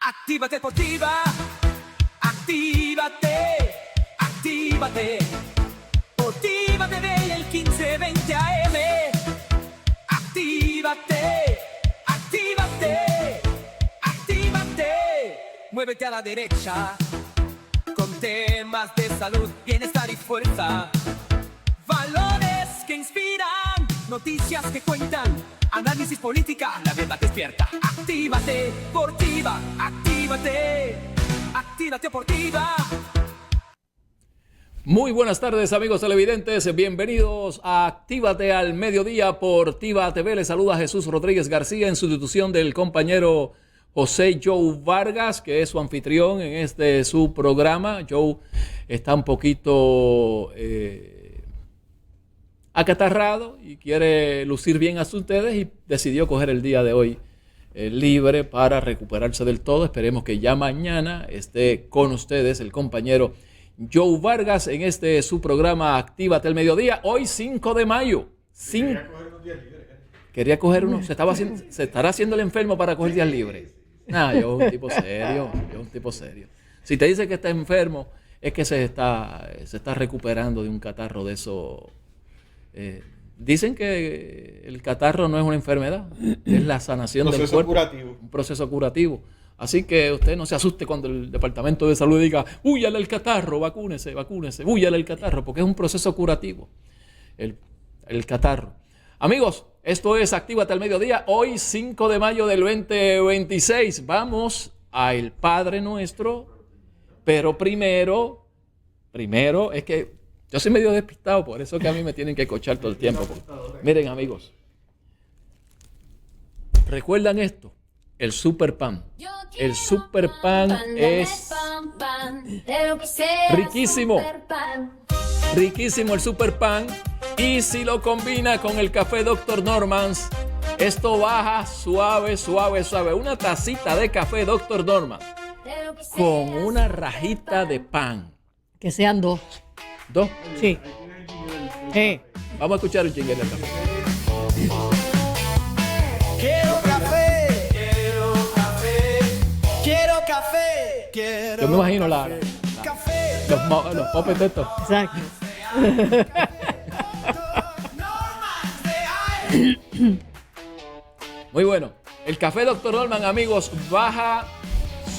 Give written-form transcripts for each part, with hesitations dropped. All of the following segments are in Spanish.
Actívate Deportiva, actívate, actívate. Deportiva TV el 1520 AM. Actívate, actívate, actívate. Muévete a la derecha con temas de salud, bienestar y fuerza. Valores que inspiran, noticias que cuentan, análisis política, la verdad despierta. Actívate, Deportiva, actívate, actívate Deportiva. Muy buenas tardes, amigos televidentes, bienvenidos a Actívate al Mediodía por TIVA TV. Les saluda Jesús Rodríguez García en sustitución del compañero José Joe Vargas, que es su anfitrión en su programa. Joe está un poquito acatarrado y quiere lucir bien a ustedes y decidió coger el día de hoy libre para recuperarse del todo. Esperemos que ya mañana esté con ustedes el compañero Joe Vargas en su programa Actívate al Mediodía. Hoy 5 de mayo. Quería coger uno. Se estará haciendo el enfermo para coger días libres. Yo un tipo serio. Si te dice que está enfermo, es que se está recuperando de un catarro de eso. Dicen que el catarro no es una enfermedad, es la sanación del cuerpo. Un proceso curativo. Así que usted no se asuste cuando el Departamento de Salud diga, húyale el catarro, vacúnese, húyale el catarro, porque es un proceso curativo, el catarro. Amigos, esto es Actívate al Mediodía, hoy 5 de mayo del 2026. Vamos al Padre Nuestro, pero primero, es que yo soy medio despistado, por eso que a mí me tienen que cochar todo el tiempo. Miren, amigos, ¿recuerdan esto? El Super Pan. El Super Pan es riquísimo. Riquísimo el Super Pan. Y si lo combina con el café Dr. Normans, esto baja suave. Una tacita de café Dr. Normans con una rajita de pan. Que sean dos. ¿Dos? Sí. Vamos a escuchar el jingle del café. Yo me imagino los popes de estos. Exacto. Muy bueno. El café Dr. Norman, amigos, baja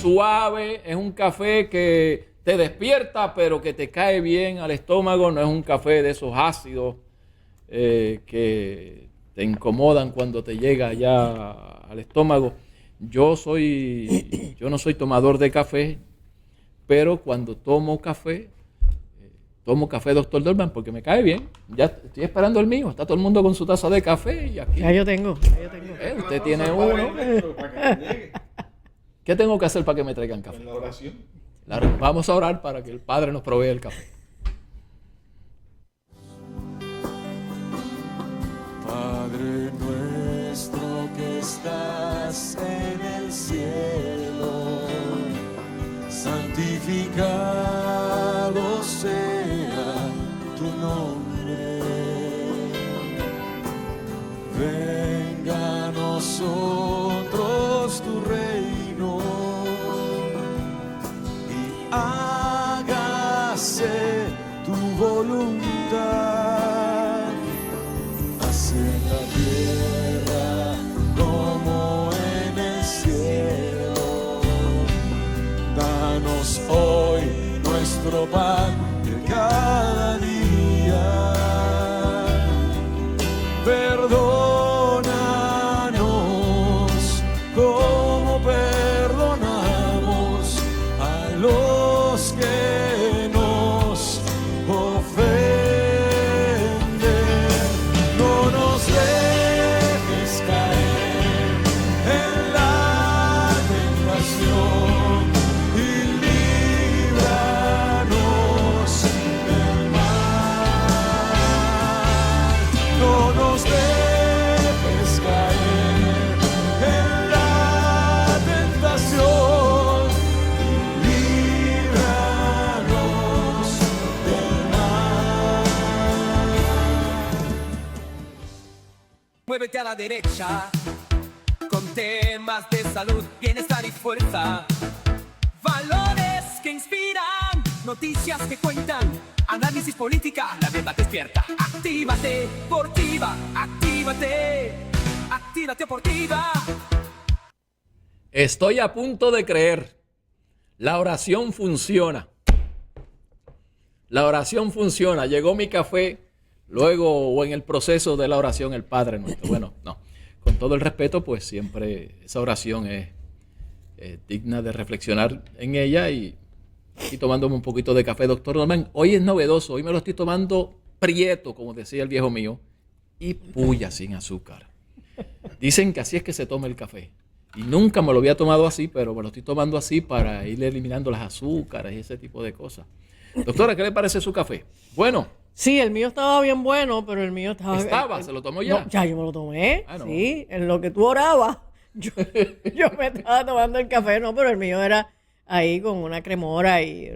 suave. Es un café que te despierta, pero que te cae bien al estómago. No es un café de esos ácidos que te incomodan cuando te llega ya al estómago. Yo no soy tomador de café, pero cuando tomo café Dr. Dorman porque me cae bien. Ya estoy esperando el mío. Está todo el mundo con su taza de café y aquí. Ya yo tengo. Usted tiene uno. ¿Qué tengo que hacer para que me traigan café? La oración. Vamos a orar para que el Padre nos provea el café. Padre nuestro que estás en el cielo, santificado sea tu nombre. Venga a nosotros tu reino y hágase tu voluntad, así en la tierra como en el cielo. Danos hoy nuestro pan de cada día. Perdónanos como perdonamos a los que nos ofenden. No nos dejes caer en la tentación y líbranos del mal. No nos dejes caer en la tentación y líbranos del mal. Muévete a la derecha con temas de salud, bienestar y fuerza. Valores que inspiran, noticias que cuentan, análisis política, la verdad despierta. Actívate, Portiva, actívate, actívate Portiva. Estoy a punto de creer. La oración funciona. La oración funciona. Llegó mi café, luego o en el proceso de la oración el Padre Nuestro. Bueno, no. Con todo el respeto, pues siempre esa oración es digna de reflexionar en ella y tomándome un poquito de café, doctor Norman. Hoy es novedoso, hoy me lo estoy tomando prieto, como decía el viejo mío, y puya sin azúcar. Dicen que así es que se toma el café. Y nunca me lo había tomado así, pero me lo estoy tomando así para ir eliminando las azúcares y ese tipo de cosas. Doctora, ¿qué le parece su café? Bueno. Sí, el mío estaba bien bueno, pero el mío estaba... ¿Se lo tomó ya? No, ya yo me lo tomé, no. Sí, en lo que tú orabas, yo me estaba tomando el café, no, pero el mío era ahí con una cremora y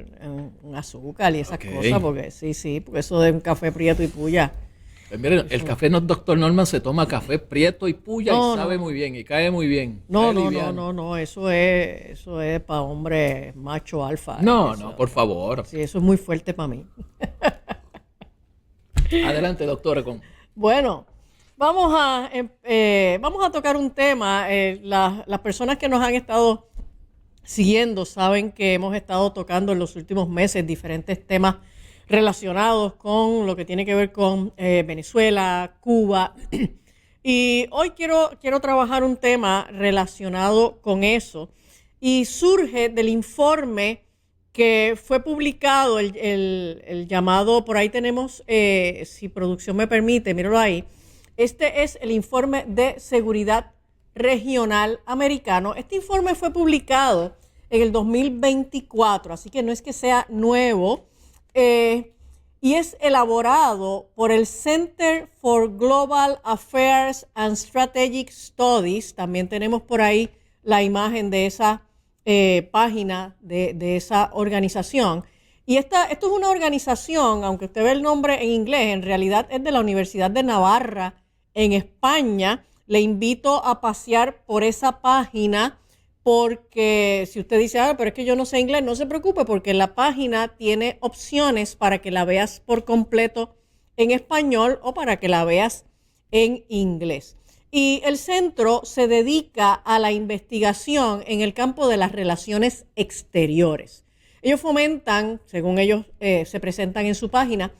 un azúcar y esas cosas, porque sí, porque eso de un café prieto y puya. Pues miren, el café doctor Norman se toma café prieto y puya y sabe muy bien y cae muy bien. No, eso es para hombre macho alfa. No, eso, por favor. Sí, eso es muy fuerte para mí. Adelante, doctora. Bueno, vamos a tocar un tema. Las personas que nos han estado siguiendo saben que hemos estado tocando en los últimos meses diferentes temas relacionados con lo que tiene que ver con Venezuela, Cuba. Y hoy quiero trabajar un tema relacionado con eso. Y surge del informe que fue publicado, el llamado, por ahí tenemos, si producción me permite, míralo ahí. Este es el informe de seguridad regional americano. Este informe fue publicado en el 2024, así que no es que sea nuevo, y es elaborado por el Center for Global Affairs and Strategic Studies. También tenemos por ahí la imagen de esa página de esa organización. Y esto es una organización, aunque usted ve el nombre en inglés, en realidad es de la Universidad de Navarra en España. Le invito a pasear por esa página porque si usted dice, pero es que yo no sé inglés, no se preocupe porque la página tiene opciones para que la veas por completo en español o para que la veas en inglés. Y el centro se dedica a la investigación en el campo de las relaciones exteriores. Ellos fomentan, según ellos se presentan en su página,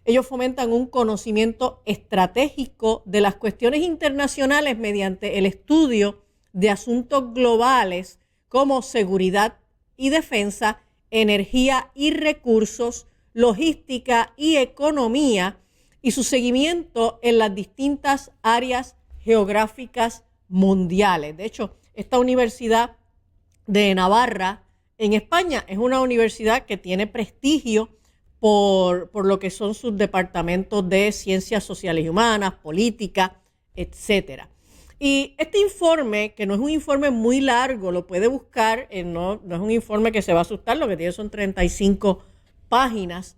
ellos fomentan un conocimiento estratégico de las cuestiones internacionales mediante el estudio de asuntos globales como seguridad y defensa, energía y recursos, logística y economía, y su seguimiento en las distintas áreas geográficas mundiales. De hecho, esta Universidad de Navarra en España es una universidad que tiene prestigio por lo que son sus departamentos de ciencias sociales y humanas, política, etcétera. Y este informe, que no es un informe muy largo, lo puede buscar, no es un informe que se va a asustar, lo que tiene son 35 páginas,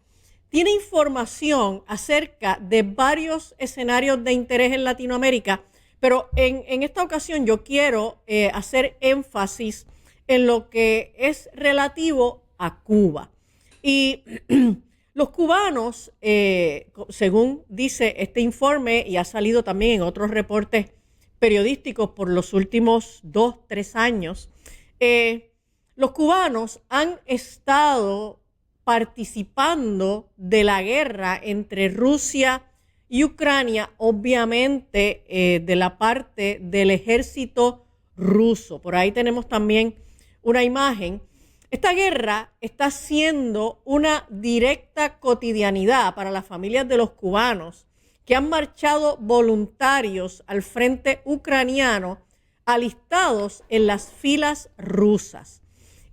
tiene información acerca de varios escenarios de interés en Latinoamérica, pero en esta ocasión yo quiero hacer énfasis en lo que es relativo a Cuba. Y los cubanos, según dice este informe, y ha salido también en otros reportes periodísticos por los últimos 2-3 años, los cubanos han estado participando de la guerra entre Rusia y Ucrania, obviamente de la parte del ejército ruso. Por ahí tenemos también una imagen. Esta guerra está siendo una directa cotidianidad para las familias de los cubanos que han marchado voluntarios al frente ucraniano alistados en las filas rusas.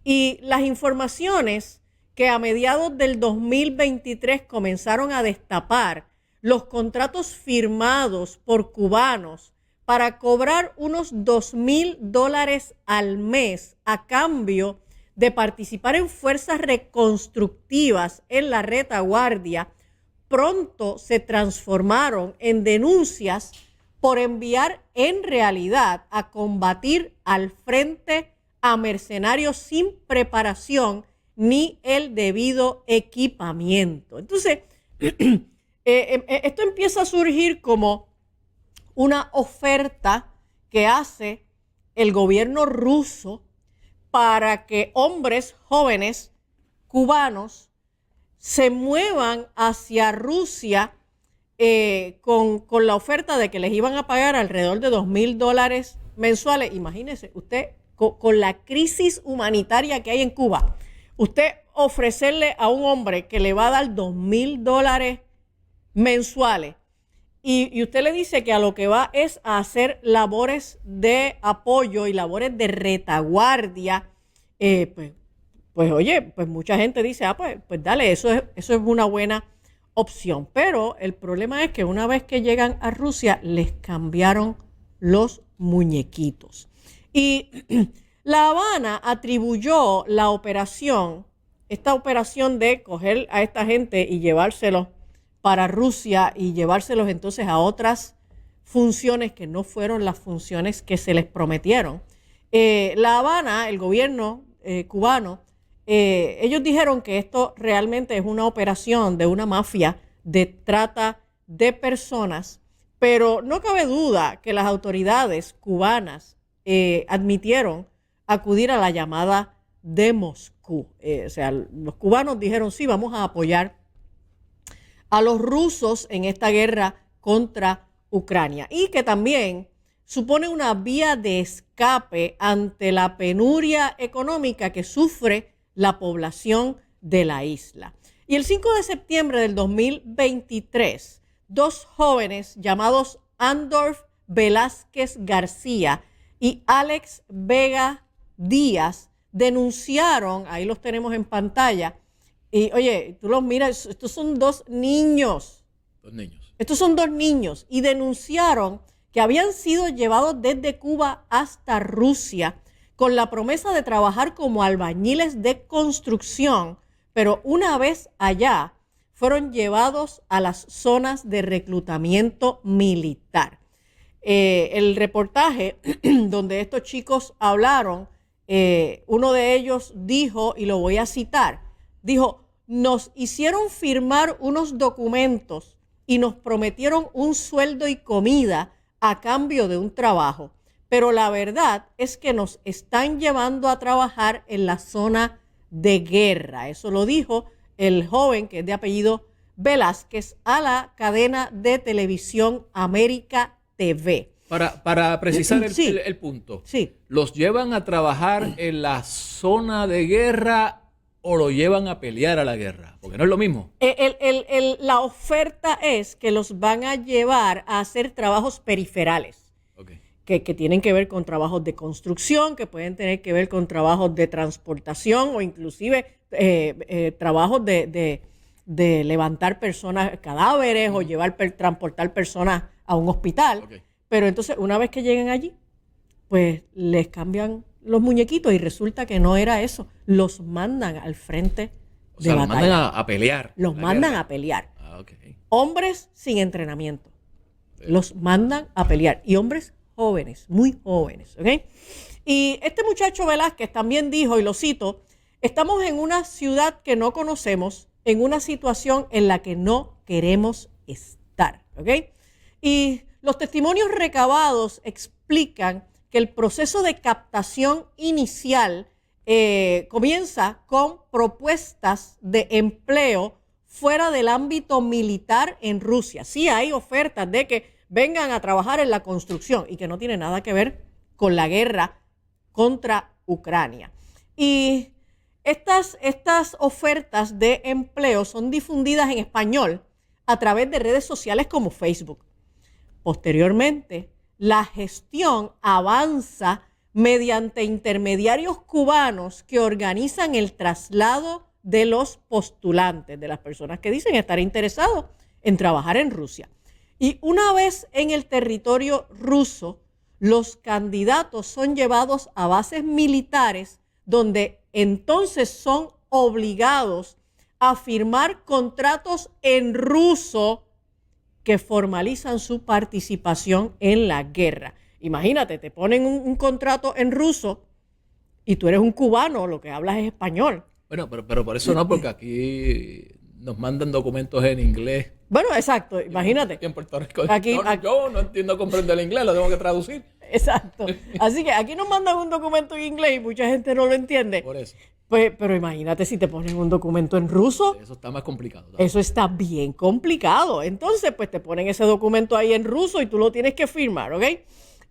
Y las informaciones que a mediados del 2023 comenzaron a destapar los contratos firmados por cubanos para cobrar unos $2,000 al mes a cambio de participar en fuerzas reconstructivas en la retaguardia, pronto se transformaron en denuncias por enviar en realidad a combatir al frente a mercenarios sin preparación ni el debido equipamiento. Entonces, esto empieza a surgir como una oferta que hace el gobierno ruso para que hombres jóvenes cubanos se muevan hacia Rusia con la oferta de que les iban a pagar alrededor de $2,000 mensuales. Imagínese, usted con la crisis humanitaria que hay en Cuba, usted ofrecerle a un hombre que le va a dar $2,000 mensuales y usted le dice que a lo que va es a hacer labores de apoyo y labores de retaguardia, pues oye, pues mucha gente dice, pues dale, eso es una buena opción. Pero el problema es que una vez que llegan a Rusia, les cambiaron los muñequitos. Y La Habana atribuyó esta operación de coger a esta gente y llevárselos para Rusia y llevárselos entonces a otras funciones que no fueron las funciones que se les prometieron. La Habana, el gobierno cubano, ellos dijeron que esto realmente es una operación de una mafia de trata de personas, pero no cabe duda que las autoridades cubanas admitieron acudir a la llamada de Moscú. O sea, los cubanos dijeron, sí, vamos a apoyar a los rusos en esta guerra contra Ucrania, y que también supone una vía de escape ante la penuria económica que sufre la población de la isla. Y el 5 de septiembre del 2023, dos jóvenes llamados Andorf Velázquez García y Alex Vega Díaz denunciaron, ahí los tenemos en pantalla, y oye, tú los miras, estos son dos niños. Estos son dos niños y denunciaron que habían sido llevados desde Cuba hasta Rusia con la promesa de trabajar como albañiles de construcción, pero una vez allá fueron llevados a las zonas de reclutamiento militar. El reportaje donde estos chicos hablaron, uno de ellos dijo, y lo voy a citar, dijo, nos hicieron firmar unos documentos y nos prometieron un sueldo y comida a cambio de un trabajo, pero la verdad es que nos están llevando a trabajar en la zona de guerra. Eso lo dijo el joven, que es de apellido Velázquez, a la cadena de televisión América TV. Para precisar Sí. el punto, Sí. ¿los llevan a trabajar en la zona de guerra o lo llevan a pelear a la guerra? Porque no es lo mismo. La oferta es que los van a llevar a hacer trabajos periferales, Okay. que tienen que ver con trabajos de construcción, que pueden tener que ver con trabajos de transportación o inclusive trabajos de levantar personas, cadáveres, o transportar personas a un hospital. Okay. Pero entonces, una vez que lleguen allí, pues les cambian los muñequitos y resulta que no era eso. Los mandan al frente O sea, de los batalla. mandan a pelear. Los la mandan guerra. a pelear. Ah, ok. Hombres sin entrenamiento. Los mandan a pelear. Y hombres jóvenes, muy jóvenes. ¿Ok? Y este muchacho Velázquez también dijo, y lo cito, estamos en una ciudad que no conocemos, en una situación en la que no queremos estar. ¿Ok? Y los testimonios recabados explican que el proceso de captación inicial comienza con propuestas de empleo fuera del ámbito militar en Rusia. Sí hay ofertas de que vengan a trabajar en la construcción y que no tiene nada que ver con la guerra contra Ucrania. Y estas ofertas de empleo son difundidas en español a través de redes sociales como Facebook. Posteriormente, la gestión avanza mediante intermediarios cubanos que organizan el traslado de los postulantes, de las personas que dicen estar interesados en trabajar en Rusia. Y una vez en el territorio ruso, los candidatos son llevados a bases militares donde entonces son obligados a firmar contratos en ruso que formalizan su participación en la guerra. Imagínate, te ponen un contrato en ruso y tú eres un cubano, lo que hablas es español. Bueno, pero por eso no, porque aquí nos mandan documentos en inglés. Bueno, exacto, imagínate. Aquí en Puerto Rico. Aquí- Yo no entiendo, comprendo el inglés, lo tengo que traducir. Exacto. Así que aquí nos mandan un documento en inglés y mucha gente no lo entiende. Por eso. Pues, pero imagínate si te ponen un documento en ruso. Eso está más complicado. Eso está bien complicado. Entonces, pues te ponen ese documento ahí en ruso y tú lo tienes que firmar, ¿ok?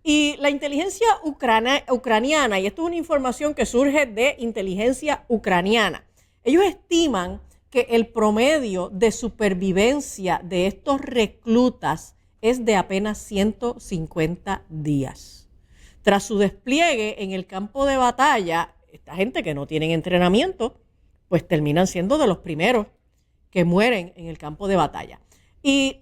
Y la inteligencia ucraniana, y esto es una información que surge de inteligencia ucraniana, ellos estiman que el promedio de supervivencia de estos reclutas es de apenas 150 días. Tras su despliegue en el campo de batalla, esta gente que no tienen entrenamiento, pues terminan siendo de los primeros que mueren en el campo de batalla. Y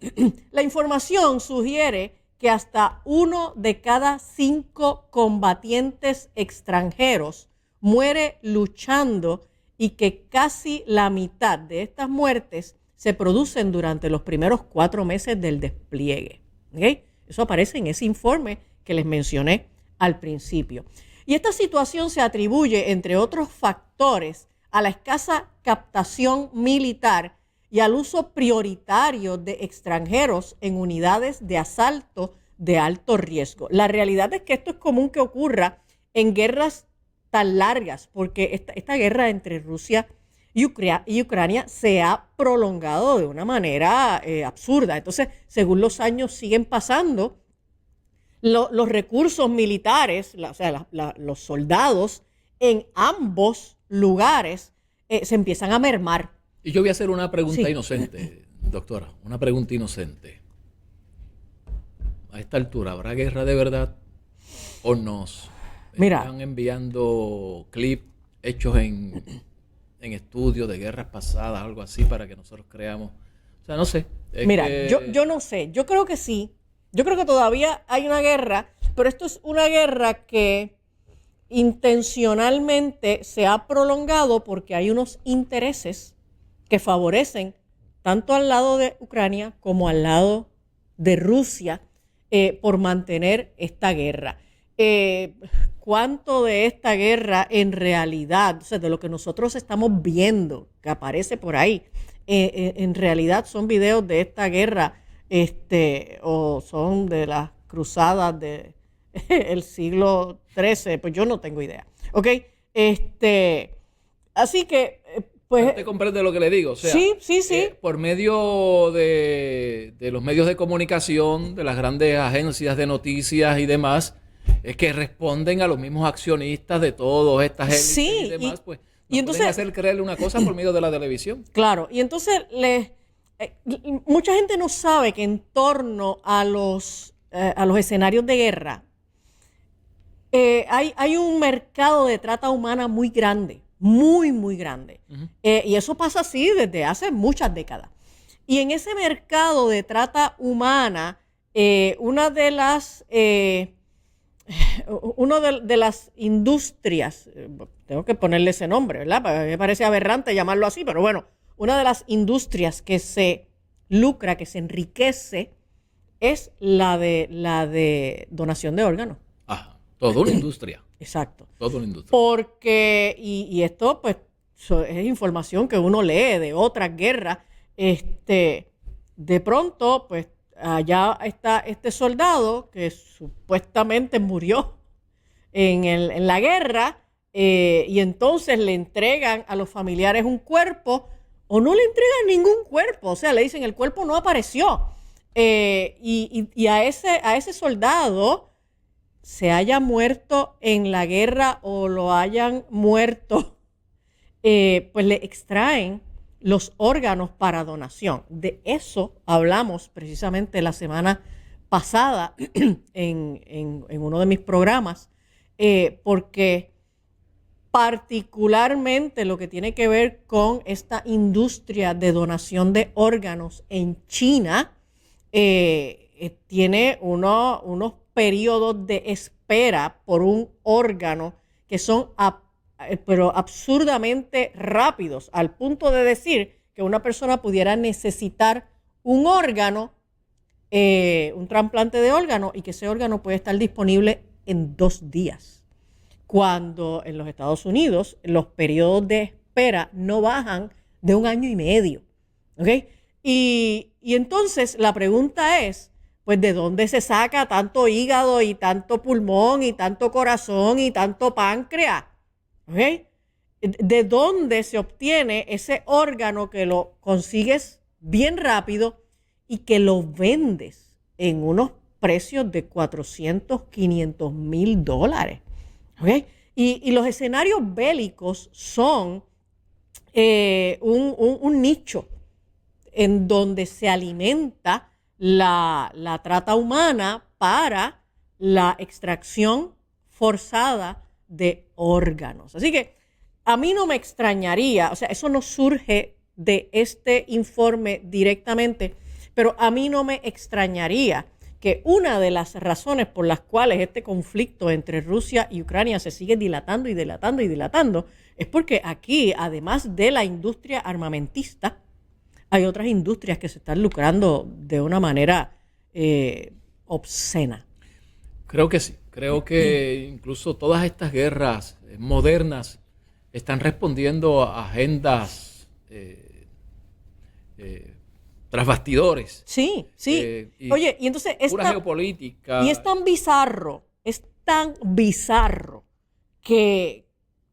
la información sugiere que hasta 1 de cada 5 combatientes extranjeros muere luchando y que casi la mitad de estas muertes se producen durante los primeros 4 meses del despliegue. ¿Okay? Eso aparece en ese informe que les mencioné al principio. Y esta situación se atribuye, entre otros factores, a la escasa captación militar y al uso prioritario de extranjeros en unidades de asalto de alto riesgo. La realidad es que esto es común que ocurra en guerras tan largas, porque esta guerra entre Rusia y Ucrania se ha prolongado de una manera absurda. Entonces, según los años siguen pasando, los recursos militares, los soldados en ambos lugares se empiezan a mermar. Y yo voy a hacer una pregunta Sí. inocente, doctora, una pregunta inocente. A esta altura, ¿habrá guerra de verdad o nos Mira. están enviando clips hechos en estudios de guerras pasadas, algo así, para que nosotros creamos? O sea, no sé. Es Mira, que- yo no sé, yo creo que sí. Yo creo que todavía hay una guerra, pero esto es una guerra que intencionalmente se ha prolongado porque hay unos intereses que favorecen tanto al lado de Ucrania como al lado de Rusia por mantener esta guerra. ¿Cuánto de esta guerra en realidad, o sea, de lo que nosotros estamos viendo que aparece por ahí, en realidad son videos de esta guerra o son de las cruzadas del siglo XIII? Pues yo no tengo idea. ¿Ok? Así que, pues... ¿Usted comprende lo que le digo? O sea, Sí. por medio de los medios de comunicación, de las grandes agencias de noticias y demás, es que responden a los mismos accionistas de todas estas élites Sí, y demás, y- pues y nos entonces- pueden hacer creerle una cosa por medio de la televisión. Claro, y entonces mucha gente no sabe que en torno a los escenarios de guerra hay un mercado de trata humana muy grande, muy grande. Y eso pasa así desde hace muchas décadas. Y en ese mercado de trata humana, una de las industrias, tengo que ponerle ese nombre, ¿verdad? Me parece aberrante llamarlo así, pero bueno, una de las industrias que se lucra, que se enriquece, es la de donación de órganos. Ajá, toda una industria, Exacto. toda una industria. Porque, y esto pues es información que uno lee de otras guerras, de pronto pues allá está este soldado que supuestamente murió en la guerra, y entonces le entregan a los familiares un cuerpo o no le entregan ningún cuerpo, o sea, le dicen el cuerpo no apareció, y a ese soldado se haya muerto en la guerra o lo hayan muerto, pues le extraen los órganos para donación. De eso hablamos precisamente la semana pasada en uno de mis programas, porque particularmente lo que tiene que ver con esta industria de donación de órganos en China, tiene unos periodos de espera por un órgano que son pero absurdamente rápidos, al punto de decir que una persona pudiera necesitar un órgano un trasplante de órgano y que ese órgano puede estar disponible en 2 días. Cuando en los Estados Unidos los periodos de espera no bajan de 1 año y medio. ¿Ok? Y entonces la pregunta es, pues, ¿de dónde se saca tanto hígado y tanto pulmón y tanto corazón y tanto páncreas? ¿Ok? ¿De dónde se obtiene ese órgano que lo consigues bien rápido y que lo vendes en unos precios de $400,000, $500,000? ¿Ok? Y los escenarios bélicos son un nicho en donde se alimenta la trata humana para la extracción forzada de órganos. Así que a mí no me extrañaría, o sea, eso no surge de este informe directamente, pero a mí no me extrañaría que una de las razones por las cuales este conflicto entre Rusia y Ucrania se sigue dilatando y dilatando y dilatando es porque aquí, además de la industria armamentista, hay otras industrias que se están lucrando de una manera obscena. Creo que sí. Creo que incluso todas estas guerras modernas están respondiendo a agendas tras bastidores. Sí, sí. Y oye, y entonces pura geopolítica. Y es tan bizarro que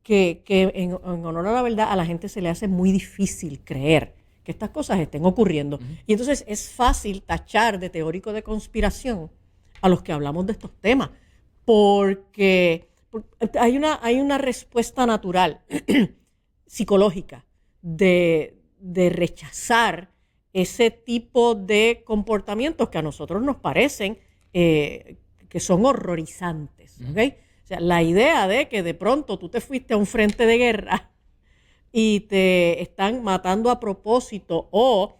en honor a la verdad a la gente se le hace muy difícil creer que estas cosas estén ocurriendo. Y entonces es fácil tachar de teórico de conspiración a los que hablamos de estos temas, porque hay una respuesta natural, psicológica, de rechazar ese tipo de comportamientos que a nosotros nos parecen que son horrorizantes. ¿Okay? O sea, la idea de que de pronto tú te fuiste a un frente de guerra y te están matando a propósito o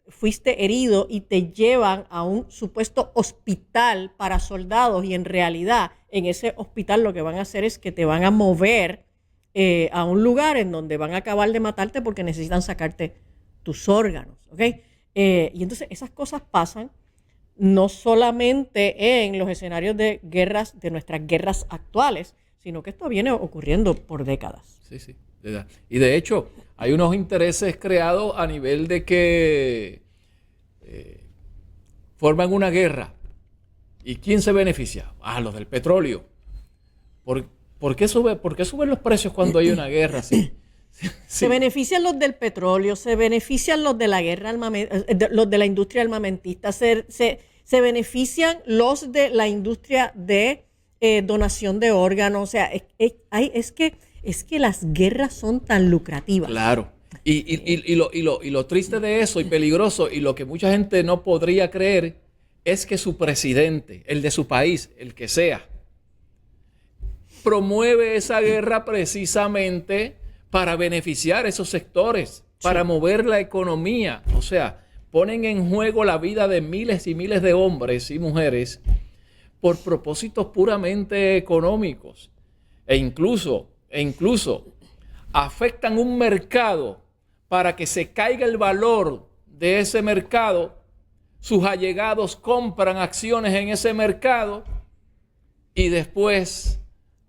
fuiste herido y te llevan a un supuesto hospital para soldados y en realidad en ese hospital lo que van a hacer es que te van a mover a un lugar en donde van a acabar de matarte porque necesitan sacarte tus órganos, ¿ok? Y entonces esas cosas pasan no solamente en los escenarios de guerras, de nuestras guerras actuales, sino que esto viene ocurriendo por décadas. Sí, sí. Y de hecho, hay unos intereses creados a nivel de que forman una guerra. ¿Y quién se beneficia? Los del petróleo. ¿Por qué suben los precios cuando hay una guerra? Sí. Sí. Se benefician los del petróleo, se benefician los de la guerra los de la industria armamentista, se benefician los de la industria de donación de órganos. O sea, es que las guerras son tan lucrativas. Claro. Y lo triste de eso y peligroso y lo que mucha gente no podría creer es que su presidente, el de su país, el que sea, promueve esa guerra precisamente para beneficiar esos sectores, para mover la economía. O sea, ponen en juego la vida de miles y miles de hombres y mujeres por propósitos puramente económicos. E incluso afectan un mercado para que se caiga el valor de ese mercado. Sus allegados compran acciones en ese mercado y después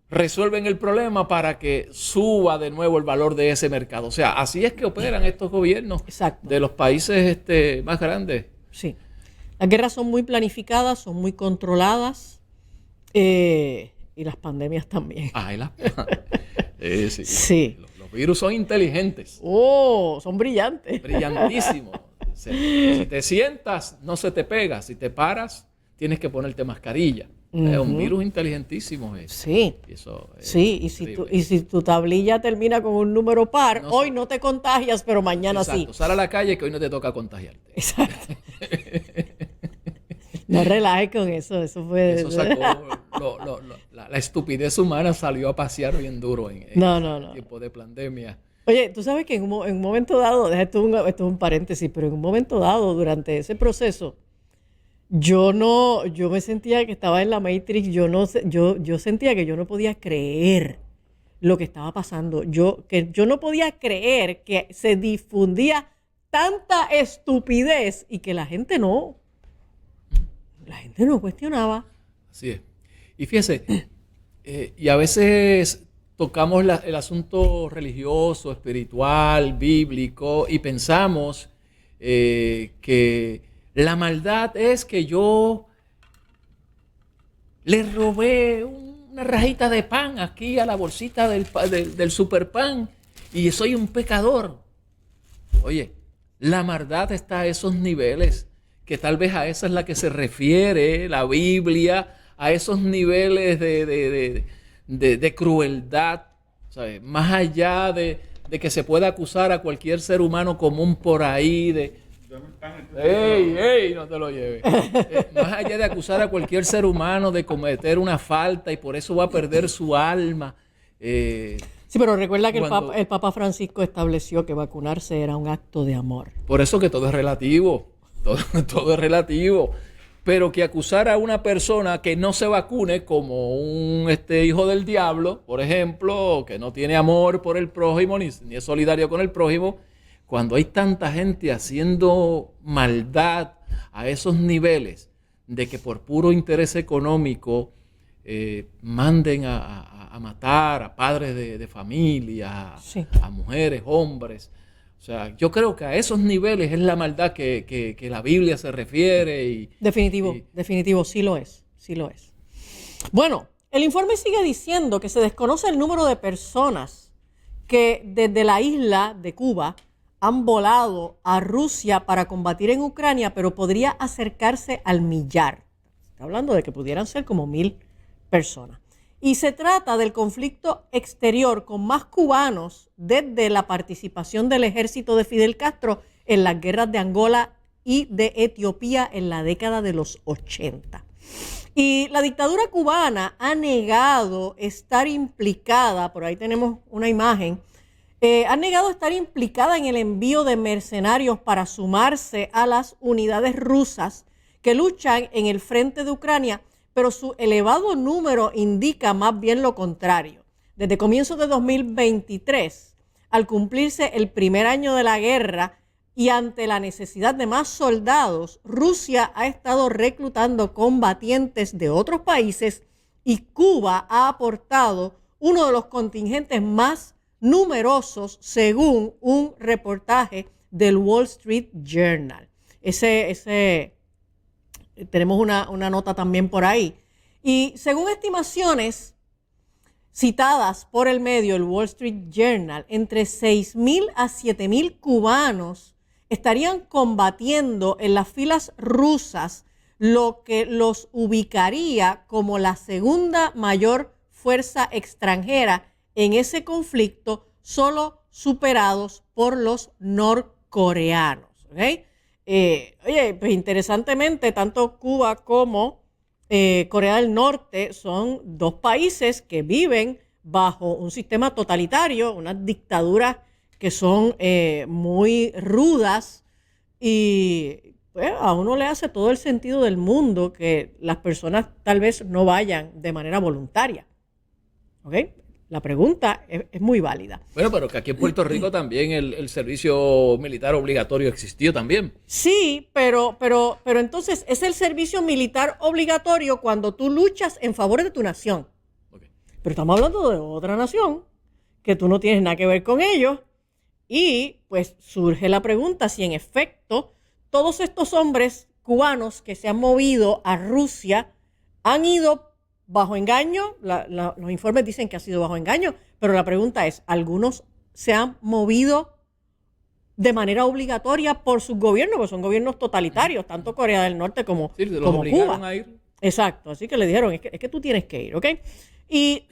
resuelven el problema para que suba de nuevo el valor de ese mercado. O sea, así es que operan estos gobiernos. Exacto. De los países más grandes. Sí. Las guerras son muy planificadas, son muy controladas y las pandemias también. Sí. Sí. Los virus son inteligentes. Son brillantes. Brillantísimos. Si te sientas, no se te pega. Si te paras, tienes que ponerte mascarilla. Es un virus inteligentísimo. Sí. Y eso y si tu tablilla termina con un número par, hoy no te contagias, pero mañana sí. Sal a la calle que hoy no te toca contagiarte. Exacto. No relajes con eso. Eso fue... Eso sacó... la estupidez humana salió a pasear bien duro en tiempo de pandemia. Oye, tú sabes que en un momento dado, esto es un paréntesis, pero en un momento dado, durante ese proceso, yo me sentía que estaba en la Matrix, yo sentía que yo no podía creer lo que estaba pasando. Yo no podía creer que se difundía tanta estupidez y que la gente no la gente no cuestionaba. Así es. Y fíjese, y a veces tocamos el asunto religioso, espiritual, bíblico, y pensamos que la maldad es que yo le robé una rajita de pan aquí a la bolsita del superpan y soy un pecador. Oye, la maldad está a esos niveles, que tal vez a esa es la que se refiere la Biblia, a esos niveles de crueldad, ¿sabes? Más allá de que se pueda acusar a cualquier ser humano común por ahí ¡Ey! No te lo lleves. Más allá de acusar a cualquier ser humano de cometer una falta y por eso va a perder su alma. Sí, pero recuerda que el Papa Francisco estableció que vacunarse era un acto de amor. Por eso que todo es relativo. Todo es relativo. Pero que acusar a una persona que no se vacune como un hijo del diablo, por ejemplo, que no tiene amor por el prójimo ni es solidario con el prójimo, cuando hay tanta gente haciendo maldad a esos niveles de que por puro interés económico manden a matar a padres de familia, sí, a mujeres, hombres. O sea, yo creo que a esos niveles es la maldad que la Biblia se refiere. Definitivo, sí lo es. Bueno, el informe sigue diciendo que se desconoce el número de personas que desde la isla de Cuba han volado a Rusia para combatir en Ucrania, pero podría acercarse al millar. Está hablando de que pudieran ser como 1,000 personas. Y se trata del conflicto exterior con más cubanos desde la participación del ejército de Fidel Castro en las guerras de Angola y de Etiopía en la década de los 80. Y la dictadura cubana ha negado estar implicada, por ahí tenemos una imagen, ha negado estar implicada en el envío de mercenarios para sumarse a las unidades rusas que luchan en el frente de Ucrania, pero su elevado número indica más bien lo contrario. Desde comienzos de 2023, al cumplirse el primer año de la guerra y ante la necesidad de más soldados, Rusia ha estado reclutando combatientes de otros países y Cuba ha aportado uno de los contingentes más numerosos según un reportaje del Wall Street Journal. Tenemos una nota también por ahí. Y según estimaciones citadas por el medio, el Wall Street Journal, entre 6,000 a 7,000 cubanos estarían combatiendo en las filas rusas, lo que los ubicaría como la segunda mayor fuerza extranjera en ese conflicto, solo superados por los norcoreanos. ¿Okay? Oye, pues interesantemente, tanto Cuba como Corea del Norte son dos países que viven bajo un sistema totalitario, unas dictaduras que son muy rudas y pues, a uno le hace todo el sentido del mundo que las personas tal vez no vayan de manera voluntaria. ¿Ok? La pregunta es muy válida. Bueno, pero que aquí en Puerto Rico también el servicio militar obligatorio existió también. Sí, pero entonces es el servicio militar obligatorio cuando tú luchas en favor de tu nación. Okay. Pero estamos hablando de otra nación que tú no tienes nada que ver con ellos y pues surge la pregunta si en efecto todos estos hombres cubanos que se han movido a Rusia han ido bajo engaño. Los informes dicen que ha sido bajo engaño, pero la pregunta es, ¿algunos se han movido de manera obligatoria por sus gobiernos? Porque son gobiernos totalitarios, tanto Corea del Norte como, Sí, los como obligaron Cuba. a ir. Exacto, así que le dijeron, es que tú tienes que ir, ¿ok? Y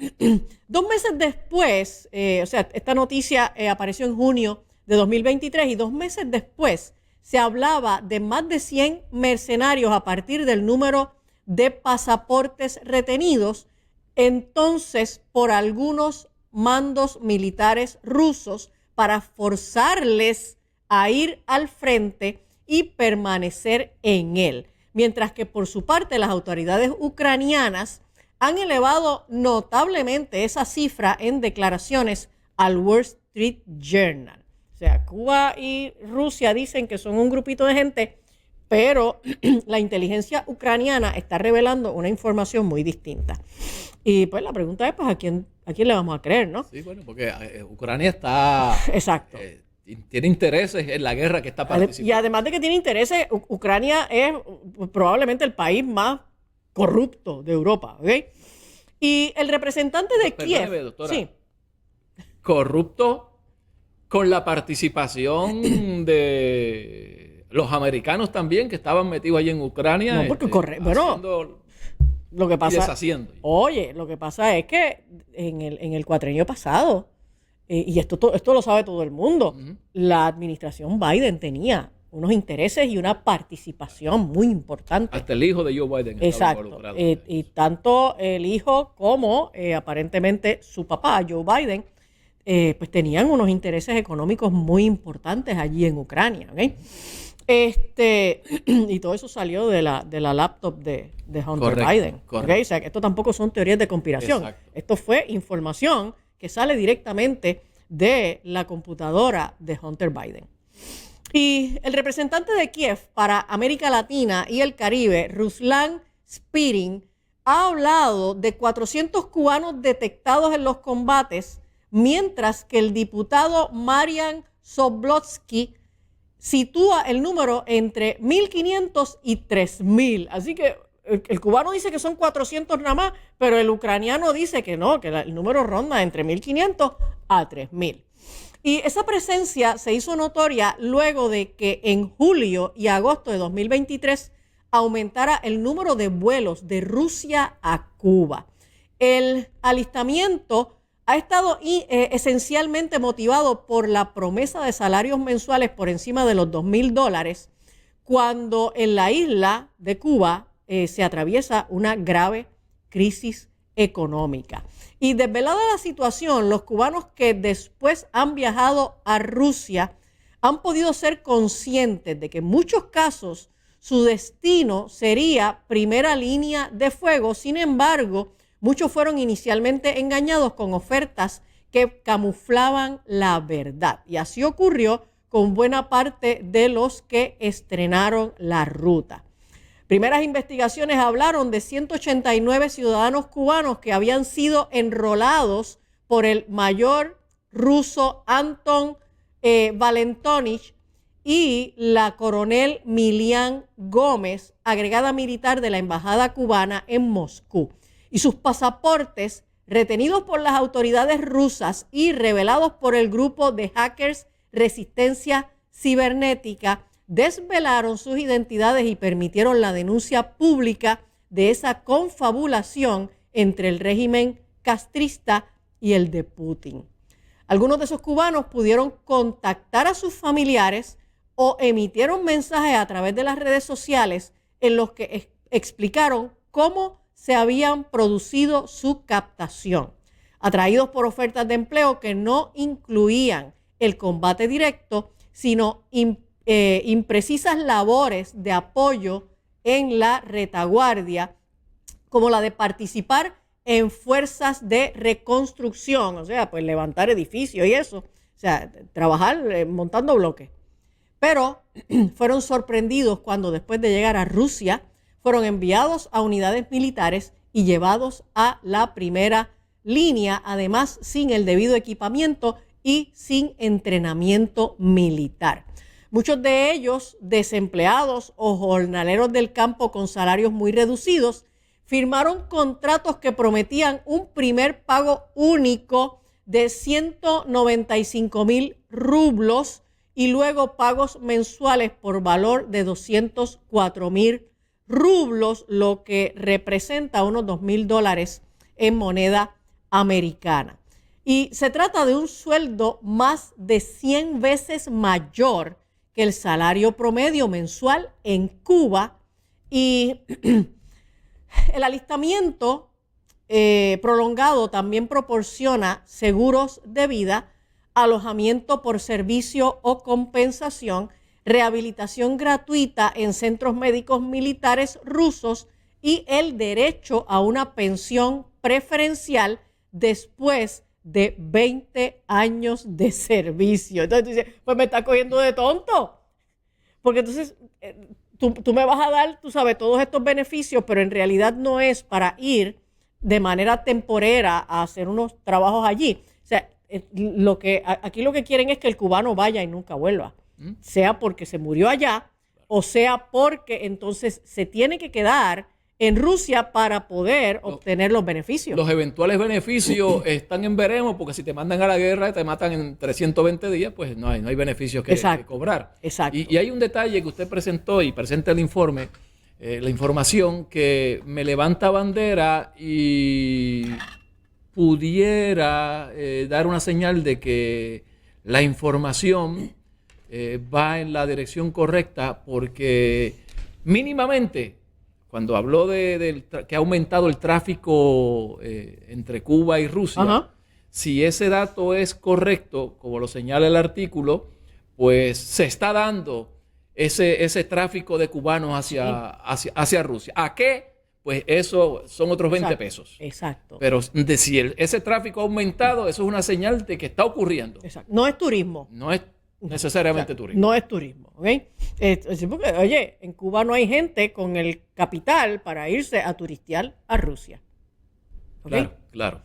2 meses después, o sea, esta noticia apareció en junio de 2023 y 2 meses después se hablaba de más de 100 mercenarios a partir del número de pasaportes retenidos, entonces por algunos mandos militares rusos para forzarles a ir al frente y permanecer en él. Mientras que por su parte las autoridades ucranianas han elevado notablemente esa cifra en declaraciones al Wall Street Journal. O sea, Cuba y Rusia dicen que son un grupito de gente, pero la inteligencia ucraniana está revelando una información muy distinta. Y pues la pregunta es, pues, ¿a quién le vamos a creer, no? Sí, bueno, porque Ucrania está... Exacto. Tiene intereses en la guerra que está Y participando. además de que tiene intereses, Ucrania es probablemente el país más corrupto de Europa, ¿ok? Y el representante de Kiev... Perdóneme, doctora. Sí. Corrupto con la participación de los americanos también que estaban metidos allí en Ucrania. No, porque bueno, haciendo lo que y pasa... deshaciendo. Oye, lo que pasa es que en el cuatrenio pasado, y esto lo sabe todo el mundo, la administración Biden tenía unos intereses y una participación muy importante. Hasta el hijo de Joe Biden estaba Exacto. involucrado. Y tanto el hijo como aparentemente su papá, Joe Biden, pues tenían unos intereses económicos muy importantes allí en Ucrania. ¿Okay? Y todo eso salió de la laptop de Hunter Biden. Correcto. ¿Okay? O sea, que esto tampoco son teorías de conspiración. Exacto. Esto fue información que sale directamente de la computadora de Hunter Biden. Y el representante de Kiev para América Latina y el Caribe, Ruslan Spirin, ha hablado de 400 cubanos detectados en los combates, mientras que el diputado Marian Soblotsky sitúa el número entre 1.500 y 3.000. Así que el cubano dice que son 400 nada más, pero el ucraniano dice que no, que el número ronda entre 1.500 a 3.000. Y esa presencia se hizo notoria luego de que en julio y agosto de 2023 aumentara el número de vuelos de Rusia a Cuba. El alistamiento ha estado esencialmente motivado por la promesa de salarios mensuales por encima de los $2,000, cuando en la isla de Cuba se atraviesa una grave crisis económica. Y desvelada la situación, los cubanos que después han viajado a Rusia han podido ser conscientes de que en muchos casos su destino sería primera línea de fuego. Sin embargo, muchos fueron inicialmente engañados con ofertas que camuflaban la verdad. Y así ocurrió con buena parte de los que estrenaron la ruta. Primeras investigaciones hablaron de 189 ciudadanos cubanos que habían sido enrolados por el mayor ruso Anton Valentonich y la coronel Milian Gómez, agregada militar de la embajada cubana en Moscú. Y sus pasaportes, retenidos por las autoridades rusas y revelados por el grupo de hackers Resistencia Cibernética, desvelaron sus identidades y permitieron la denuncia pública de esa confabulación entre el régimen castrista y el de Putin. Algunos de esos cubanos pudieron contactar a sus familiares o emitieron mensajes a través de las redes sociales en los que explicaron cómo se habían producido su captación, atraídos por ofertas de empleo que no incluían el combate directo, sino imprecisas labores de apoyo en la retaguardia, como la de participar en fuerzas de reconstrucción, o sea, pues levantar edificios y eso, o sea, trabajar montando bloques. Pero fueron sorprendidos cuando después de llegar a Rusia, fueron enviados a unidades militares y llevados a la primera línea, además sin el debido equipamiento y sin entrenamiento militar. Muchos de ellos, desempleados o jornaleros del campo con salarios muy reducidos, firmaron contratos que prometían un primer pago único de 195,000 rublos y luego pagos mensuales por valor de 204,000 rublos, lo que representa unos $2,000 en moneda americana. Y se trata de un sueldo más de 100 veces mayor que el salario promedio mensual en Cuba. Y el alistamiento prolongado también proporciona seguros de vida, alojamiento por servicio o compensación, rehabilitación gratuita en centros médicos militares rusos y el derecho a una pensión preferencial después de 20 años de servicio. Entonces tú dices, pues me está cogiendo de tonto. Porque entonces tú me vas a dar, tú sabes, todos estos beneficios, pero en realidad no es para ir de manera temporera a hacer unos trabajos allí. O sea, aquí lo que quieren es que el cubano vaya y nunca vuelva, sea porque se murió allá o sea porque entonces se tiene que quedar en Rusia para poder obtener los beneficios. Los eventuales beneficios están en veremos, porque si te mandan a la guerra y te matan en 320 días, pues no hay beneficios que cobrar. Exacto. Y hay un detalle que usted presentó y presenta el informe, la información que me levanta bandera y pudiera dar una señal de que la información va en la dirección correcta, porque mínimamente, cuando habló que ha aumentado el tráfico entre Cuba y Rusia, Ajá. si ese dato es correcto, como lo señala el artículo, pues se está dando ese tráfico de cubanos hacia Rusia. ¿A qué? Pues eso son otros 20 pesos. Exacto. Pero si ese tráfico ha aumentado, eso es una señal de que está ocurriendo. Exacto. No es turismo. No es necesariamente turismo. No es turismo, ¿ok? Sí, porque, oye, en Cuba no hay gente con el capital para irse a turistear a Rusia. ¿Ok? Claro.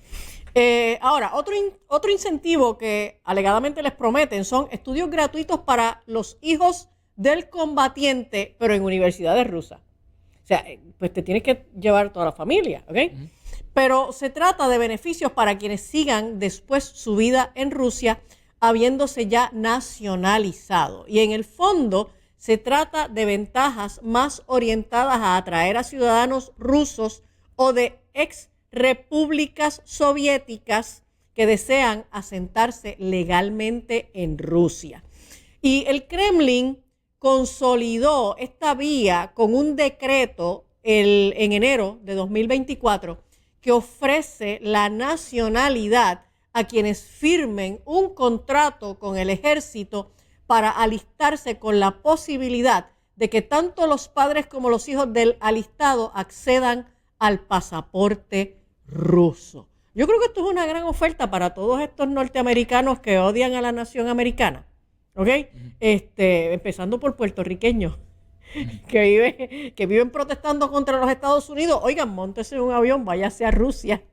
Ahora, otro incentivo que alegadamente les prometen son estudios gratuitos para los hijos del combatiente, pero en universidades rusas. O sea, pues te tienes que llevar toda la familia, ¿ok? Uh-huh. Pero se trata de beneficios para quienes sigan después su vida en Rusia, habiéndose ya nacionalizado. Y en el fondo se trata de ventajas más orientadas a atraer a ciudadanos rusos o de ex repúblicas soviéticas que desean asentarse legalmente en Rusia. Y el Kremlin consolidó esta vía con un decreto en enero de 2024 que ofrece la nacionalidad a quienes firmen un contrato con el ejército para alistarse, con la posibilidad de que tanto los padres como los hijos del alistado accedan al pasaporte ruso. Yo creo que esto es una gran oferta para todos estos norteamericanos que odian a la nación americana, ¿ok? Empezando por puertorriqueños que viven protestando contra los Estados Unidos. Oigan, móntese en un avión, váyase a Rusia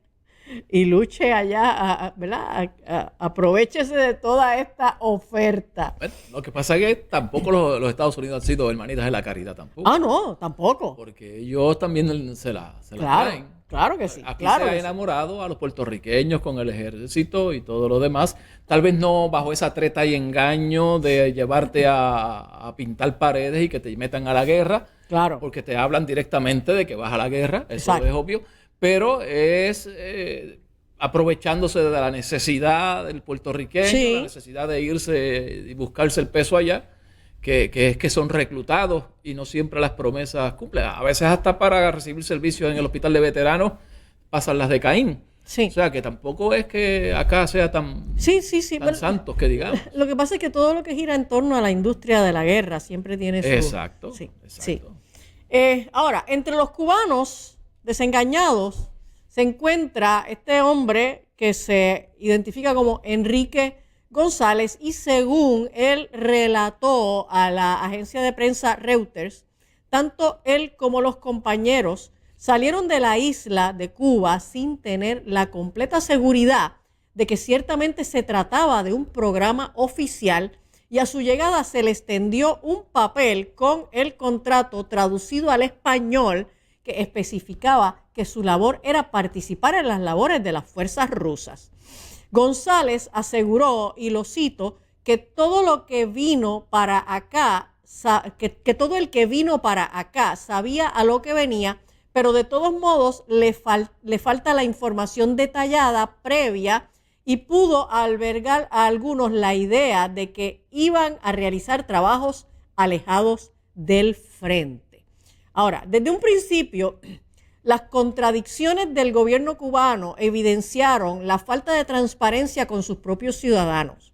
y luche allá, ¿verdad? Aprovechese de toda esta oferta. Bueno, lo que pasa es que tampoco los Estados Unidos han sido hermanitas de la caridad tampoco. Ah, no, tampoco. Porque ellos también se la traen. Claro que sí. Aquí claro se ha enamorado a los puertorriqueños con el ejército y todo lo demás. Tal vez no bajo esa treta y engaño de llevarte a pintar paredes y que te metan a la guerra. Claro. Porque te hablan directamente de que vas a la guerra. Eso Exacto. es obvio. Pero es aprovechándose de la necesidad del puertorriqueño, Sí. la necesidad de irse y buscarse el peso allá, que es que son reclutados y no siempre las promesas cumplen. A veces hasta para recibir servicios en el hospital de veteranos pasan las de Caín. Sí. O sea, que tampoco es que acá sea tan Bueno, santos que digamos. lo que pasa es que todo lo que gira en torno a la industria de la guerra siempre tiene su... Exacto. Sí. Exacto. Ahora, entre los cubanos desengañados se encuentra este hombre que se identifica como Enrique González, y según él relató a la agencia de prensa Reuters, tanto él como los compañeros salieron de la isla de Cuba sin tener la completa seguridad de que ciertamente se trataba de un programa oficial, y a su llegada se les tendió un papel con el contrato traducido al español que especificaba que su labor era participar en las labores de las fuerzas rusas. González aseguró, y lo cito, que todo lo que vino para acá, que todo el que vino para acá sabía a lo que venía, pero de todos modos le falta la información detallada previa, y pudo albergar a algunos la idea de que iban a realizar trabajos alejados del frente. Ahora, desde un principio, las contradicciones del gobierno cubano evidenciaron la falta de transparencia con sus propios ciudadanos.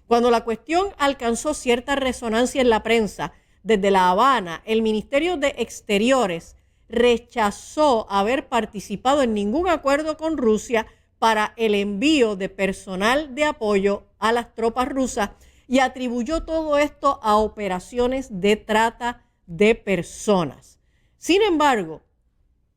Cuando la cuestión alcanzó cierta resonancia en la prensa, desde La Habana, el Ministerio de Exteriores rechazó haber participado en ningún acuerdo con Rusia para el envío de personal de apoyo a las tropas rusas, y atribuyó todo esto a operaciones de trata de personas. Sin embargo,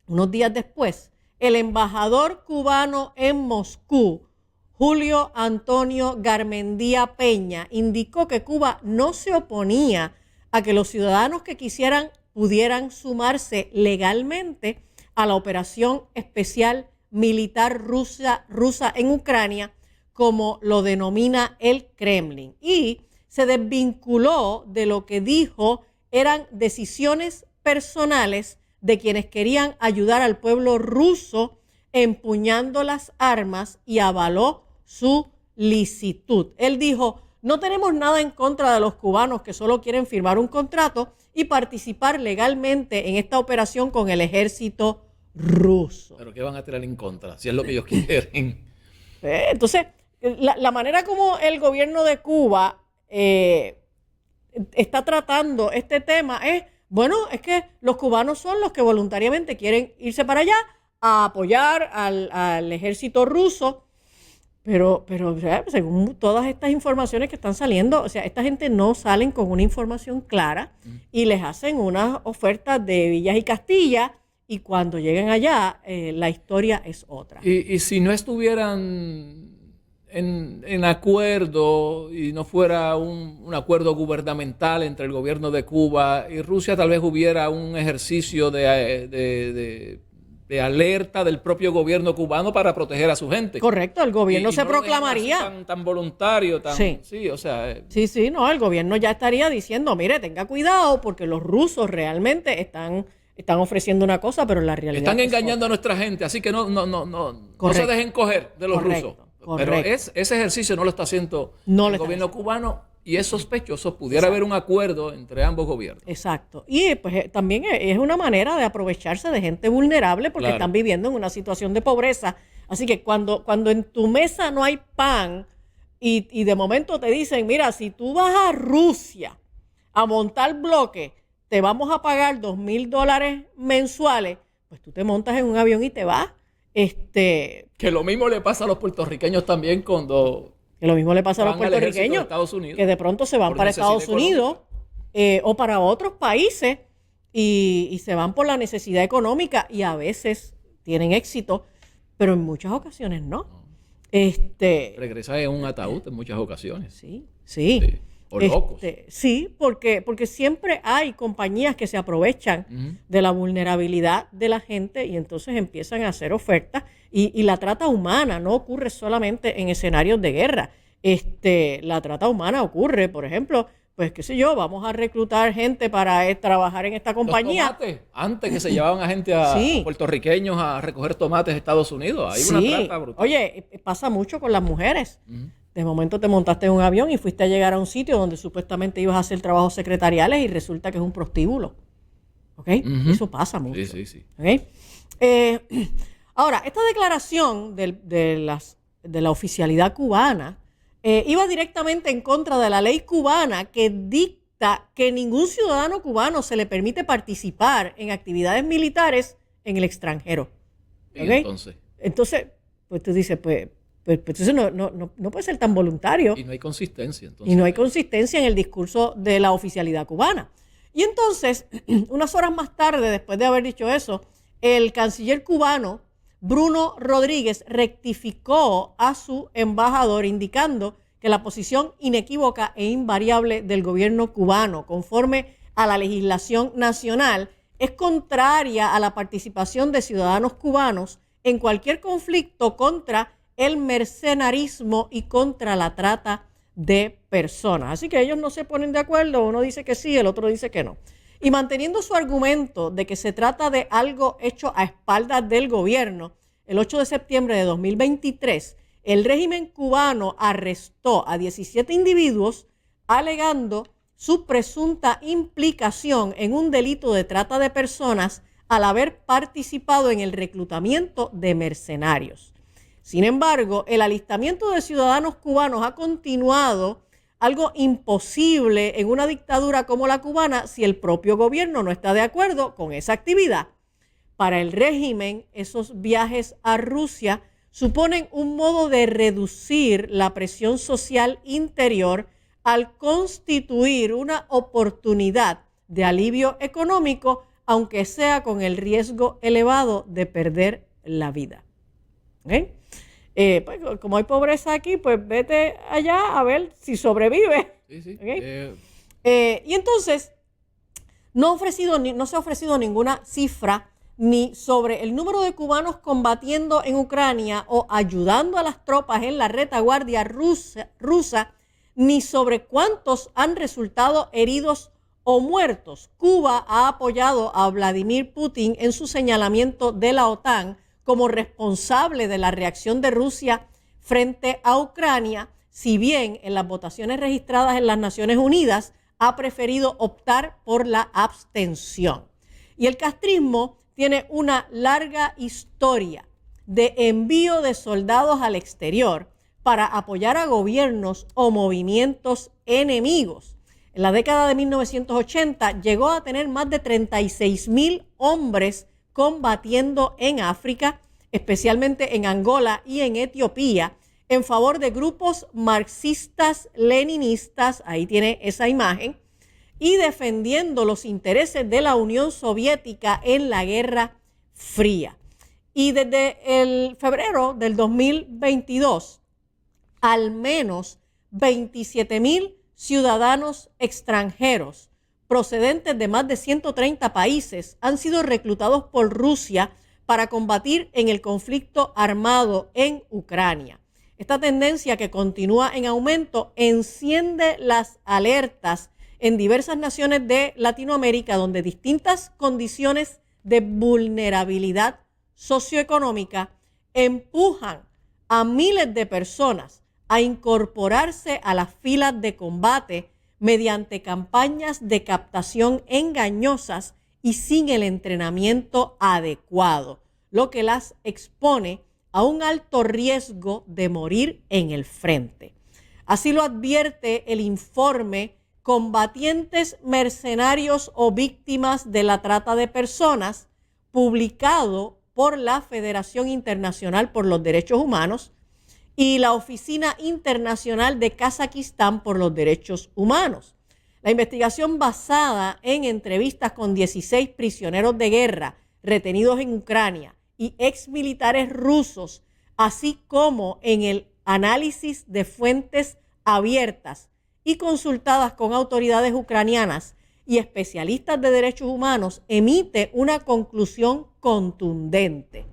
unos días después, el embajador cubano en Moscú, Julio Antonio Garmendia Peña, indicó que Cuba no se oponía a que los ciudadanos que quisieran pudieran sumarse legalmente a la operación especial militar rusa en Ucrania, como lo denomina el Kremlin, y se desvinculó de lo que dijo eran decisiones personales de quienes querían ayudar al pueblo ruso empuñando las armas, y avaló su licitud. Él dijo: no tenemos nada en contra de los cubanos que solo quieren firmar un contrato y participar legalmente en esta operación con el ejército ruso. ¿Pero qué van a tirar en contra? Si es lo que ellos quieren. Entonces, la manera como el gobierno de Cuba está tratando este tema es, bueno, es que los cubanos son los que voluntariamente quieren irse para allá a apoyar al ejército ruso. Pero según todas estas informaciones que están saliendo, o sea, esta gente no salen con una información clara y les hacen unas ofertas de Villas y Castilla, y cuando llegan allá, la historia es otra. Y si no estuvieran en acuerdo y no fuera un acuerdo gubernamental entre el gobierno de Cuba y Rusia, tal vez hubiera un ejercicio de alerta del propio gobierno cubano para proteger a su gente. Correcto, el gobierno se no lo dejan proclamaría así tan voluntario, Sí. o sea, Sí, no, el gobierno ya estaría diciendo, mire, tenga cuidado porque los rusos realmente están ofreciendo una cosa, pero la realidad están es engañando a otra. nuestra gente, así que no se Correcto. dejen coger de los rusos. Pero Correcto. ese ejercicio no lo está haciendo No lo el está gobierno cubano, y es sospechoso. Pudiera haber un acuerdo entre ambos gobiernos. Exacto. Y pues también es una manera de aprovecharse de gente vulnerable porque Claro. están viviendo en una situación de pobreza. Así que cuando en tu mesa no hay pan y de momento te dicen, mira, si tú vas a Rusia a montar bloques, te vamos a pagar $2,000 mensuales, pues tú te montas en un avión y te vas. Que lo mismo le pasa a los puertorriqueños también cuando Que lo mismo le pasa a los van al ejército de puertorriqueños, Estados Unidos, que de pronto se van por para necesidad Estados Unidos o para otros países y se van por la necesidad económica, y a veces tienen éxito, pero en muchas ocasiones no. regresa en un ataúd en muchas ocasiones. Sí. Sí. O locos. Sí, porque siempre hay compañías que se aprovechan de la vulnerabilidad de la gente y entonces empiezan a hacer ofertas, y la trata humana no ocurre solamente en escenarios de guerra. La trata humana ocurre, por ejemplo, pues qué sé yo, vamos a reclutar gente para trabajar en esta compañía. Los tomates, antes que se llevaban a gente Sí. puertorriqueños a recoger tomates de Estados Unidos, hay una trata brutal. Oye, pasa mucho con las mujeres. De momento te montaste en un avión y fuiste a llegar a un sitio donde supuestamente ibas a hacer trabajos secretariales y resulta que es un prostíbulo. ¿Ok? Eso pasa mucho. Sí. ¿Ok? Ahora, esta declaración de la oficialidad cubana iba directamente en contra de la ley cubana que dicta que ningún ciudadano cubano se le permite participar en actividades militares en el extranjero. Y ¿Ok? Entonces, pues tú dices, pues entonces no puede ser tan voluntario. Y no hay consistencia. Entonces, Y no hay consistencia en el discurso de la oficialidad cubana. Y entonces, unas horas más tarde, después de haber dicho eso, el canciller cubano, Bruno Rodríguez, rectificó a su embajador indicando que la posición inequívoca e invariable del gobierno cubano, conforme a la legislación nacional, es contraria a la participación de ciudadanos cubanos en cualquier conflicto contra el mercenarismo y contra la trata de personas. Así que ellos no se ponen de acuerdo, uno dice que sí, el otro dice que no. Y manteniendo su argumento de que se trata de algo hecho a espaldas del gobierno, el 8 de septiembre de 2023, el régimen cubano arrestó a 17 individuos alegando su presunta implicación en un delito de trata de personas al haber participado en el reclutamiento de mercenarios. Sin embargo, el alistamiento de ciudadanos cubanos ha continuado, algo imposible en una dictadura como la cubana si el propio gobierno no está de acuerdo con esa actividad. Para el régimen, esos viajes a Rusia suponen un modo de reducir la presión social interior al constituir una oportunidad de alivio económico, aunque sea con el riesgo elevado de perder la vida. ¿Okay? Pues, como hay pobreza aquí, pues vete allá a ver si sobrevive. Sí, sí. ¿Okay? Y entonces, no se ha ofrecido ninguna cifra ni sobre el número de cubanos combatiendo en Ucrania o ayudando a las tropas en la retaguardia rusa, ni sobre cuántos han resultado heridos o muertos. Cuba ha apoyado a Vladimir Putin en su señalamiento de la OTAN como responsable de la reacción de Rusia frente a Ucrania, si bien en las votaciones registradas en las Naciones Unidas ha preferido optar por la abstención. Y el castrismo tiene una larga historia de envío de soldados al exterior para apoyar a gobiernos o movimientos enemigos. En la década de 1980 llegó a tener más de 36,000 hombres combatiendo en África, especialmente en Angola y en Etiopía, en favor de grupos marxistas, leninistas, ahí tiene esa imagen, y defendiendo los intereses de la Unión Soviética en la Guerra Fría. Y desde el febrero del 2022, al menos 27,000 ciudadanos extranjeros procedentes de más de 130 países han sido reclutados por Rusia para combatir en el conflicto armado en Ucrania. Esta tendencia, que continúa en aumento, enciende las alertas en diversas naciones de Latinoamérica, donde distintas condiciones de vulnerabilidad socioeconómica empujan a miles de personas a incorporarse a las filas de combate mediante campañas de captación engañosas y sin el entrenamiento adecuado, lo que las expone a un alto riesgo de morir en el frente. Así lo advierte el informe Combatientes, Mercenarios o Víctimas de la Trata de Personas, publicado por la Federación Internacional por los Derechos Humanos y la Oficina Internacional de Kazajistán por los Derechos Humanos. La investigación, basada en entrevistas con 16 prisioneros de guerra retenidos en Ucrania y exmilitares rusos, así como en el análisis de fuentes abiertas y consultadas con autoridades ucranianas y especialistas de derechos humanos, emite una conclusión contundente: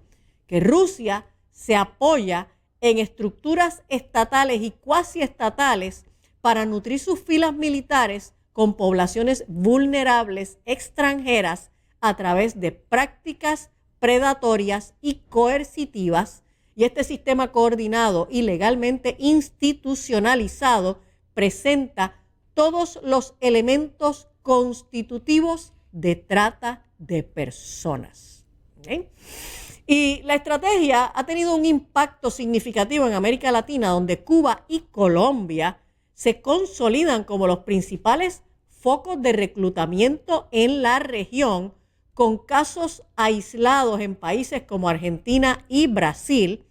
que Rusia se apoya en estructuras estatales y cuasi estatales para nutrir sus filas militares con poblaciones vulnerables extranjeras a través de prácticas predatorias y coercitivas, y este sistema coordinado y legalmente institucionalizado presenta todos los elementos constitutivos de trata de personas. ¿Okay? Y la estrategia ha tenido un impacto significativo en América Latina, donde Cuba y Colombia se consolidan como los principales focos de reclutamiento en la región, con casos aislados en países como Argentina y Brasil.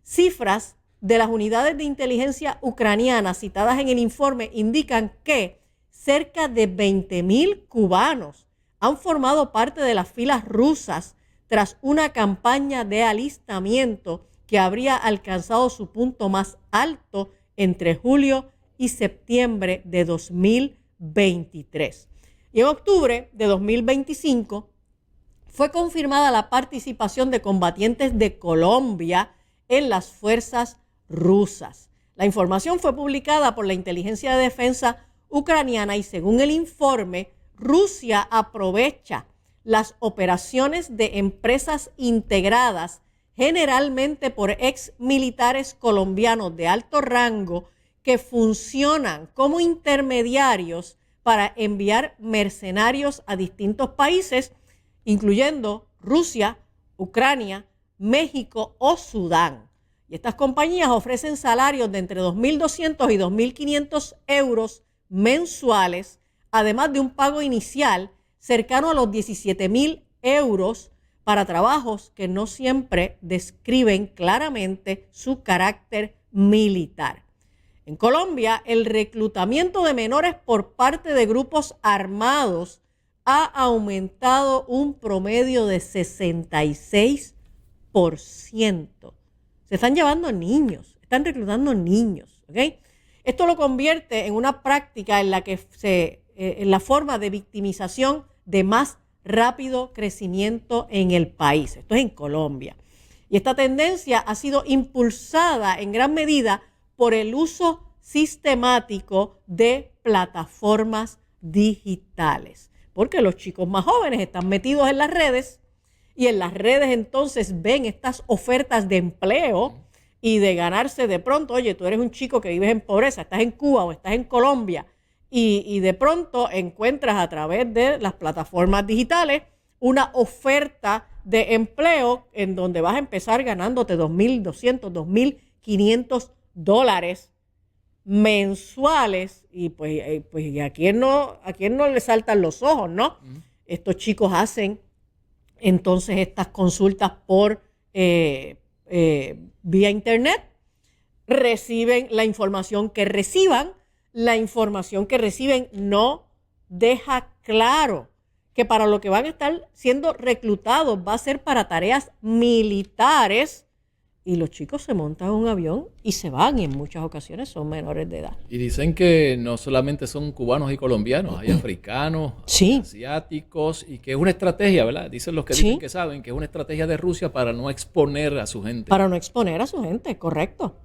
Cifras de las unidades de inteligencia ucranianas citadas en el informe indican que cerca de 20,000 cubanos han formado parte de las filas rusas tras una campaña de alistamiento que habría alcanzado su punto más alto entre julio y septiembre de 2023. Y en octubre de 2025 fue confirmada la participación de combatientes de Colombia en las fuerzas rusas. La información fue publicada por la Inteligencia de Defensa ucraniana y, según el informe, Rusia aprovecha las operaciones de empresas integradas, generalmente por ex militares colombianos de alto rango, que funcionan como intermediarios para enviar mercenarios a distintos países, incluyendo Rusia, Ucrania, México o Sudán. Y estas compañías ofrecen salarios de entre 2.200 y 2.500 euros mensuales, además de un pago inicial cercano a los 17,000 euros para trabajos que no siempre describen claramente su carácter militar. En Colombia, el reclutamiento de menores por parte de grupos armados ha aumentado un promedio de 66%. Se están llevando niños, están reclutando niños, ¿ok? Esto lo convierte en una práctica en la que en la forma de victimización de más rápido crecimiento en el país. Esto es en Colombia. Y esta tendencia ha sido impulsada en gran medida por el uso sistemático de plataformas digitales. Porque los chicos más jóvenes están metidos en las redes y en las redes entonces ven estas ofertas de empleo y de ganarse de pronto, oye, tú eres un chico que vives en pobreza, estás en Cuba o estás en Colombia y de pronto encuentras a través de las plataformas digitales una oferta de empleo en donde vas a empezar ganándote $2,200, $2,500 mensuales y pues ¿a quién no le saltan los ojos, no? Estos chicos hacen entonces estas consultas por vía internet, reciben la información que reciban. La información que reciben no deja claro que para lo que van a estar siendo reclutados va a ser para tareas militares y los chicos se montan en un avión y se van y en muchas ocasiones son menores de edad. Y dicen que no solamente son cubanos y colombianos, hay africanos, Sí. asiáticos, y que es una estrategia, ¿verdad? Dicen los que Sí. dicen que saben que es una estrategia de Rusia para no exponer a su gente. Para no exponer a su gente, correcto.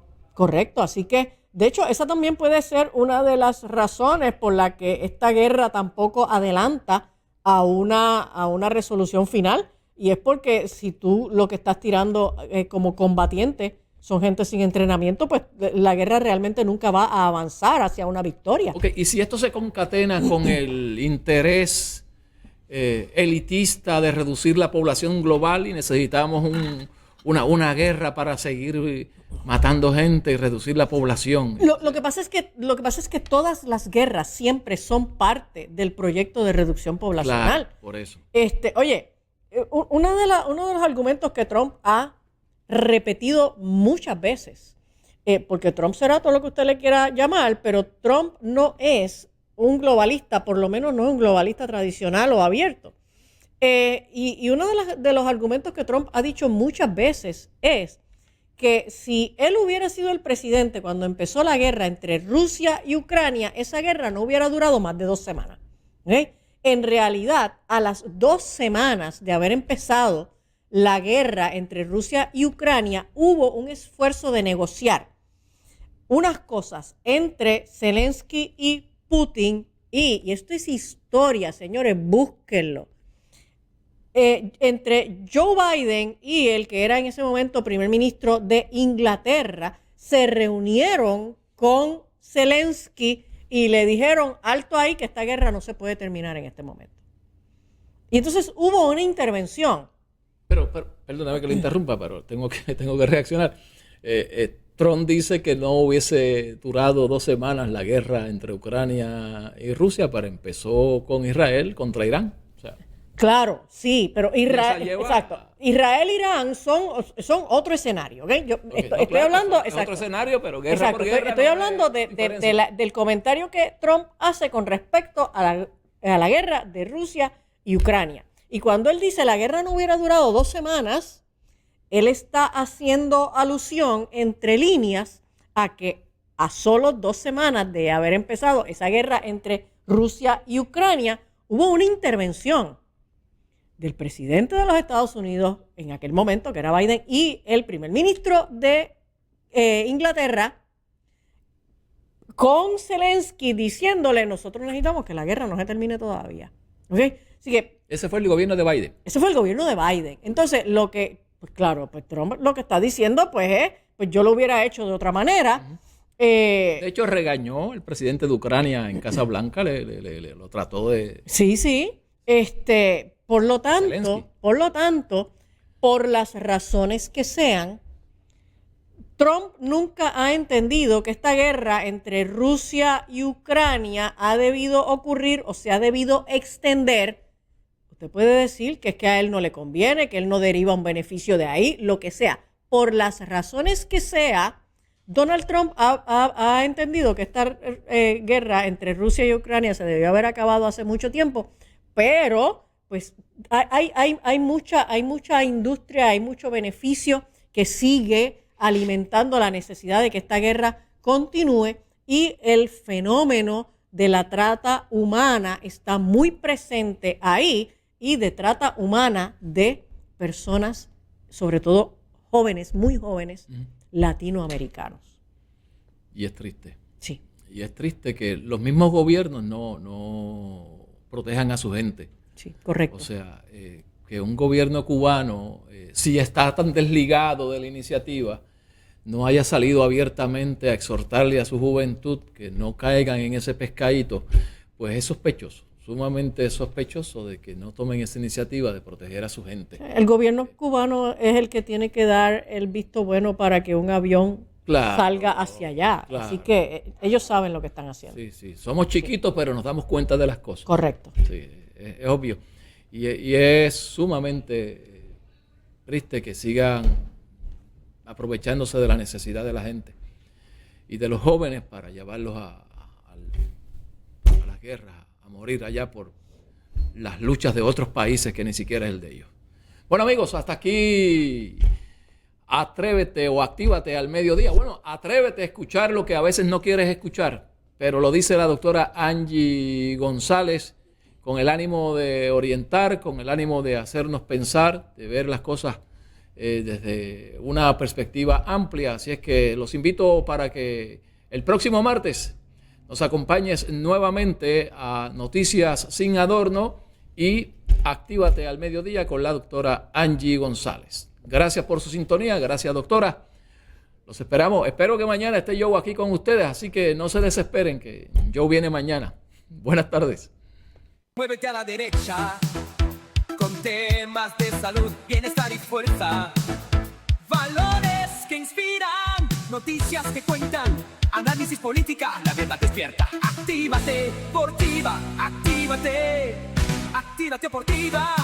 Así que, de hecho, esa también puede ser una de las razones por la que esta guerra tampoco adelanta a una resolución final. Y es porque si tú lo que estás tirando como combatiente son gente sin entrenamiento, pues la guerra realmente nunca va a avanzar hacia una victoria. Ok, y si esto se concatena con el interés elitista de reducir la población global y necesitamos una guerra para seguir matando gente y reducir la población. Lo que pasa es que todas las guerras siempre son parte del proyecto de reducción poblacional. Claro, por eso. Oye, uno de los argumentos que Trump ha repetido muchas veces, porque Trump será todo lo que usted le quiera llamar, pero Trump no es un globalista, por lo menos no es un globalista tradicional o abierto. Y uno de los argumentos que Trump ha dicho muchas veces es que si él hubiera sido el presidente cuando empezó la guerra entre Rusia y Ucrania, esa guerra no hubiera durado más de 2 semanas. ¿Okay? En realidad, a las 2 semanas de haber empezado la guerra entre Rusia y Ucrania, hubo un esfuerzo de negociar unas cosas entre Zelensky y Putin, y esto es historia, señores, búsquenlo, entre Joe Biden y el que era en ese momento primer ministro de Inglaterra, se reunieron con Zelensky y le dijeron, alto ahí, que esta guerra no se puede terminar en este momento. Y entonces hubo una intervención. Pero perdóname que lo interrumpa, pero tengo que reaccionar. Trump dice que no hubiese durado 2 semanas la guerra entre Ucrania y Rusia, pero empezó con Israel contra Irán. O sea, Claro, sí, pero Israel, lleva- exacto. Israel e Irán son otro escenario, ¿ok? Yo ok, estoy no, claro, hablando, es exacto. otro escenario, pero guerra Exacto, por guerra. estoy no hablando es diferencia. del comentario que Trump hace con respecto a la guerra de Rusia y Ucrania. Y cuando él dice la guerra no hubiera durado 2 semanas, él está haciendo alusión entre líneas a que a solo 2 semanas de haber empezado esa guerra entre Rusia y Ucrania, hubo una intervención del presidente de los Estados Unidos en aquel momento, que era Biden, y el primer ministro de Inglaterra, con Zelensky diciéndole, nosotros necesitamos que la guerra no se termine todavía. ¿Ok? Así que Ese fue el gobierno de Biden. ese fue el gobierno de Biden. Entonces, pues claro, pues Trump lo que está diciendo, pues es, pues yo lo hubiera hecho de otra manera. De hecho, regañó el presidente de Ucrania en Casa Blanca, lo trató de... Sí. Por lo Zelensky. tanto, por las razones que sean, Trump nunca ha entendido que esta guerra entre Rusia y Ucrania ha debido ocurrir o se ha debido extender. Usted puede decir que es que a él no le conviene, que él no deriva un beneficio de ahí, lo que sea. Por las razones que sea, Donald Trump ha entendido que esta guerra entre Rusia y Ucrania se debió haber acabado hace mucho tiempo, pero pues hay mucha industria, hay mucho beneficio que sigue alimentando la necesidad de que esta guerra continúe, y el fenómeno de la trata humana está muy presente ahí, y de trata humana de personas, sobre todo jóvenes, muy jóvenes, latinoamericanos. Y es triste. Sí. Y es triste que los mismos gobiernos no protejan a su gente. Sí, correcto. O sea, que un gobierno cubano, si está tan desligado de la iniciativa, no haya salido abiertamente a exhortarle a su juventud que no caigan en ese pescadito, pues es sospechoso, sumamente sospechoso de que no tomen esa iniciativa de proteger a su gente. El gobierno cubano es el que tiene que dar el visto bueno para que un avión salga hacia allá. Claro. Así que ellos saben lo que están haciendo. Sí, sí. Somos chiquitos, pero nos damos cuenta de las cosas. Correcto. Sí, es obvio. Y es sumamente triste que sigan aprovechándose de la necesidad de la gente y de los jóvenes para llevarlos a las guerras, a morir allá por las luchas de otros países que ni siquiera es el de ellos. Bueno, amigos, hasta aquí Atrévete o Actívate al Mediodía. Bueno, atrévete a escuchar lo que a veces no quieres escuchar, pero lo dice la doctora Angie González con el ánimo de orientar, con el ánimo de hacernos pensar, de ver las cosas desde una perspectiva amplia. Así es que los invito para que el próximo martes nos acompañes nuevamente a Noticias Sin Adorno y Actívate al Mediodía con la doctora Angie González. Gracias por su sintonía, gracias doctora. Los esperamos. Espero que mañana esté Joe aquí con ustedes, así que no se desesperen que Joe viene mañana. Buenas tardes. Muévete a la derecha con temas de salud, bienestar y fuerza. Valores que inspiran, noticias que cuentan, análisis política, la verdad despierta. Actívate, Portiva, actívate, actívate, Portiva.